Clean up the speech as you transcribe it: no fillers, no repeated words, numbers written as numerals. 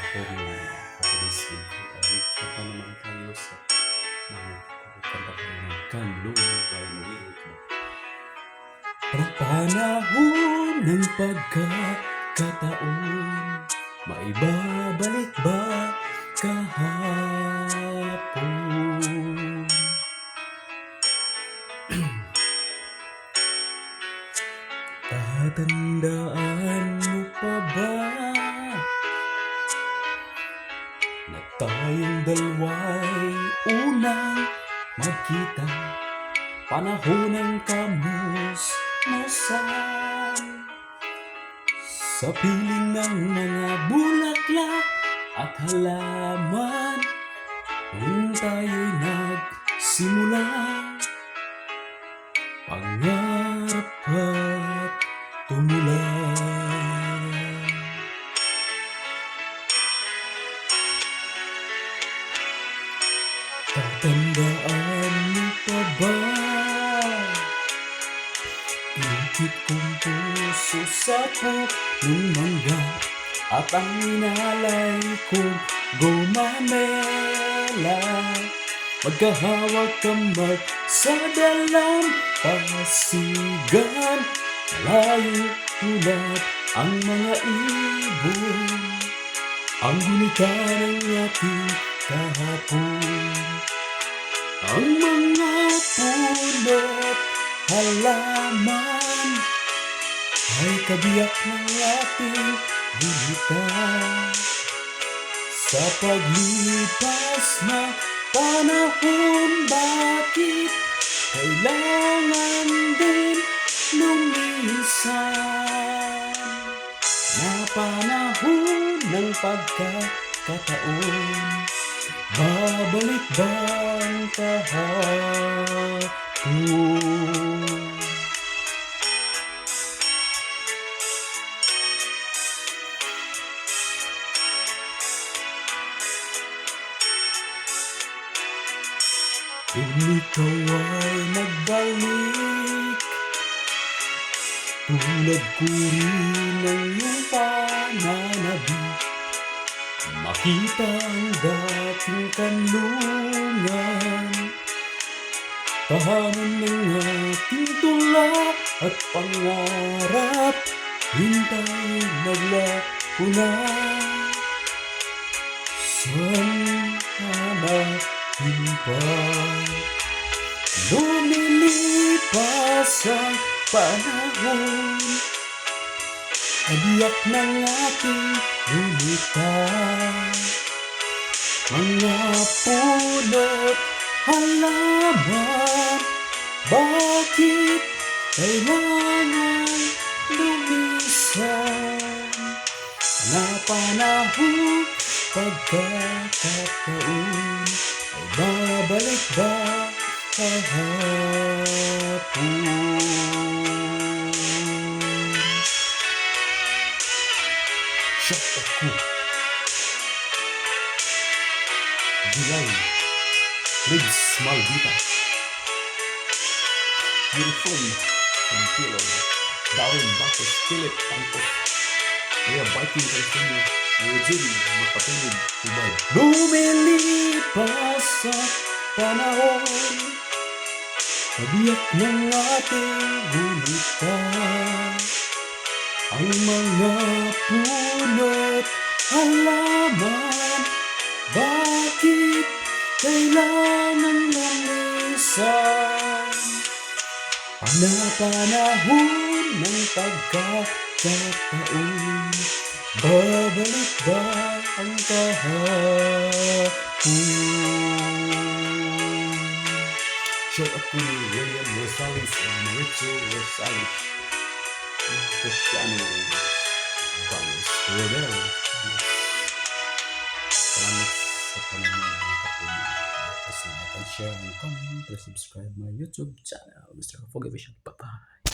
Ako for today's video ay kanta naman tayo sa kanta tayo ng Kanlungan by Noel. Panahon ng pagkakataon, maibabalik ba kahapon? Tatandaan mo pa ba na tayong dalawa'y unang magkita? Panahon ng kamusmusan, sa piling ng mga bulaklak at halaman, nung tayo'y nagsimula, pangarap at tumulan. Tatandaan mo pa ba? Inukit kong puso sa punong mangga, at ang inalay kong gumamela. Magkahawag kamay sa dalampasigan, malayo tulad ang mga ibon, ang gunita ng ating kahapon. Ang mga puno't halaman ay kabiyak ng ating gunita. Sa paglipas ng panahon, bakit kailangan din lumisan? Na panahon ng pagkakataon, babalik ba ang kahapon? Kung ikaw ay nagbalik, tulad ko rin ng iyong pananabik, makita ang dating kanlungan, tahanan ng ating tula at pangarap, hintay naglaho na. Saan pa lumilipas ang panahon, kabiyak ng ating gunita. Mga puno't halaman, bakit kailangan lumisan? Na panahon, pagkakataon, ay babalik ba kahapon? Shock ako. July, Lids Maldita, Beautiful, Pantilo, Darwin Bacchus, Philip Campos, Kaya Biking Continue, Eugene Makatulog, Tubay. Lumilipas sa panahon, kabiyak ng ating gunita. Ang mga puno't halaman, bakit kailangan lumisan? Panahon ng pagkakataon, babalik ba ang kahapon? Shout out to William Rosales and Richard Rosales, Cristiano Vales Rodero. Salamat sa panahon ng kapatid. Please like and share and comment. Please subscribe my YouTube channel, Mr. Foggy Vision. Bye-bye.